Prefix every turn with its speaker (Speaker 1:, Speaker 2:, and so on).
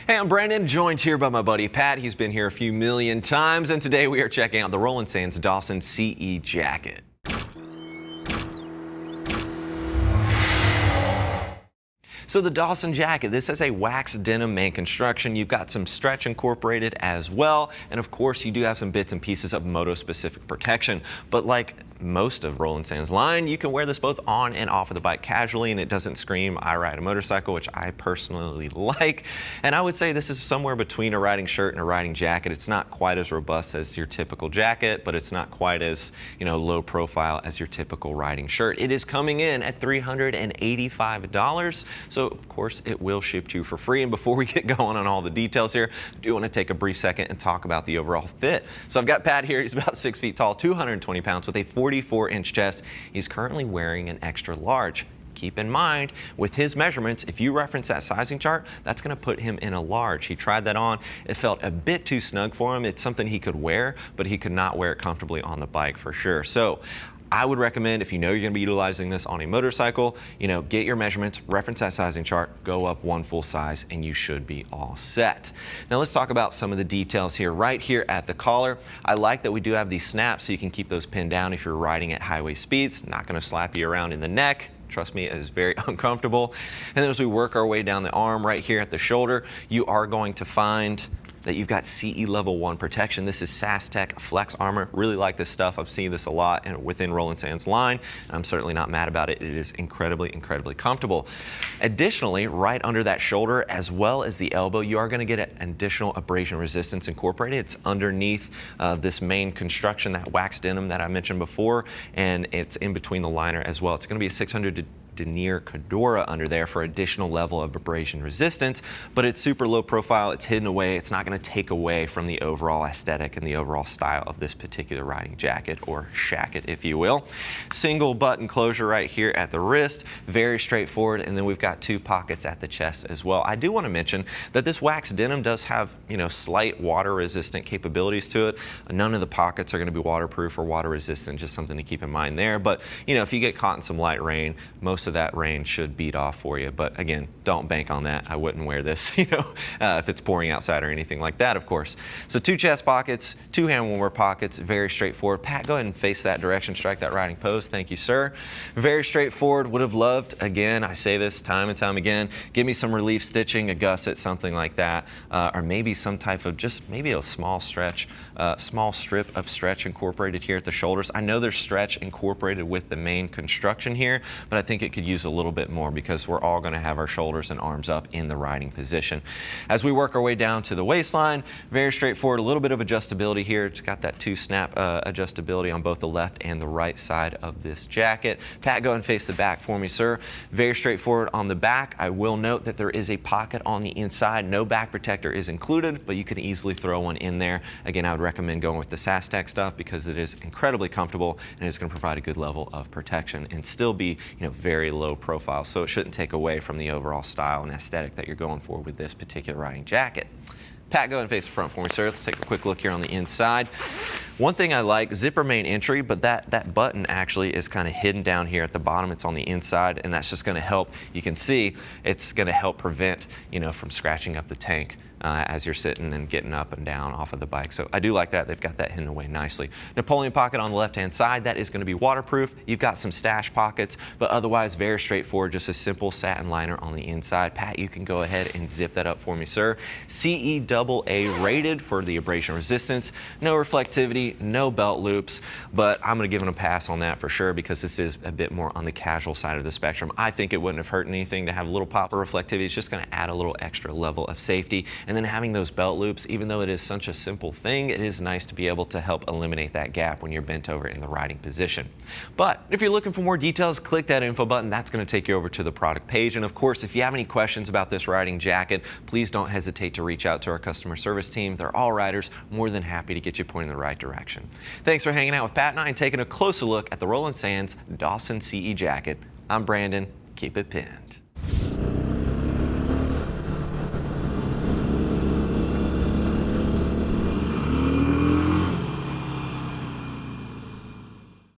Speaker 1: Hey, I'm Brandon, joined here by my buddy Pat. He's been here a few million times, and today we are checking out the Roland Dawson CE jacket. So the Dawson jacket, this has a wax denim main construction. You've got some stretch incorporated as well. And of course, you do have some bits and pieces of moto-specific protection. But like most of Roland's line, you can wear this both on and off of the bike casually, and it doesn't scream, I ride a motorcycle, which I personally like. And I would say this is somewhere between a riding shirt and a riding jacket. It's not quite as robust as your typical jacket, but it's not quite as, low profile as your typical riding shirt. It is coming in at $385. So of course it will ship to you for free. And before we get going on all the details here, I do want to take a brief second and talk about the overall fit. So I've got Pat here. He's about 6 feet tall, 220 pounds with a 44-inch chest. He's currently wearing an extra large. Keep in mind, with his measurements, if you reference that sizing chart, that's going to put him in a large. He tried that on. It felt a bit too snug for him. It's something he could wear, but he could not wear it comfortably on the bike for sure. So I would recommend, if you know you're going to be utilizing this on a motorcycle, get your measurements, reference that sizing chart, go up one full size, and you should be all set. Now let's talk about some of the details here. Right here at the collar, I like that we do have these snaps so you can keep those pinned down if you're riding at highway speeds. Not going to slap you around in the neck. Trust me, it is very uncomfortable. And then as we work our way down the arm right here at the shoulder, you are going to find that you've got CE level 1 protection. This is SAS-TEC Flex Armor. Really like this stuff. I've seen this a lot within Roland's line. I'm certainly not mad about it. It is incredibly comfortable. Additionally, right under that shoulder as well as the elbow, you are going to get an additional abrasion resistance incorporated. It's underneath this main construction, that wax denim that I mentioned before, and it's in between the liner as well. It's going to be a 600 denier Cordura under there for additional level of abrasion resistance, but it's super low profile. It's hidden away. It's not going to take away from the overall aesthetic and the overall style of this particular riding jacket, or shacket if you will. Single button closure right here at the wrist, very straightforward, and then we've got 2 pockets at the chest as well. I do want to mention that this wax denim does have slight water resistant capabilities to it. None of the pockets are going to be waterproof or water resistant, just something to keep in mind there. But if you get caught in some light rain, most of that rain should beat off for you. But again, don't bank on that. I wouldn't wear this, if it's pouring outside or anything like that, of course. So 2 chest pockets, 2 hand warmer pockets, very straightforward. Pat, go ahead and face that direction, strike that riding pose. Thank you, sir. Very straightforward. Would have loved, again, I say this time and time again, give me some relief stitching, a gusset, something like that, or maybe some type of maybe a small stretch, small strip of stretch incorporated here at the shoulders. I know there's stretch incorporated with the main construction here, but I think it could use a little bit more because we're all going to have our shoulders and arms up in the riding position. As we work our way down to the waistline, very straightforward, a little bit of adjustability here. It's got that 2 snap adjustability on both the left and the right side of this jacket. Pat, go ahead and face the back for me, sir. Very straightforward on the back. I will note that there is a pocket on the inside. No back protector is included, but you can easily throw one in there. Again, I would recommend going with the SAS-TEC stuff because it is incredibly comfortable and it's going to provide a good level of protection and still be, very low profile, so it shouldn't take away from the overall style and aesthetic that you're going for with this particular riding jacket. Pat, go ahead and face the front for me, sir. Let's take a quick look here on the inside. One thing I like, zipper main entry, but that button actually is kind of hidden down here at the bottom. It's on the inside, and that's just going to help. You can see it's going to help prevent, from scratching up the tank as you're sitting and getting up and down off of the bike. So I do like that. They've got that hidden away nicely. Napoleon pocket on the left-hand side. That is going to be waterproof. You've got some stash pockets, but otherwise very straightforward. Just a simple satin liner on the inside. Pat, you can go ahead and zip that up for me, sir. CE AA rated for the abrasion resistance. No reflectivity, no belt loops, but I'm going to give it a pass on that for sure because this is a bit more on the casual side of the spectrum. I think it wouldn't have hurt anything to have a little pop of reflectivity. It's just going to add a little extra level of safety. And then having those belt loops, even though it is such a simple thing, it is nice to be able to help eliminate that gap when you're bent over in the riding position. But if you're looking for more details, click that info button. That's going to take you over to the product page. And of course, if you have any questions about this riding jacket, please don't hesitate to reach out to our customer service team. They're all riders, more than happy to get you pointed in the right direction. Thanks for hanging out with Pat and I and taking a closer look at the Roland Dawson CE jacket. I'm Brandon. Keep it pinned.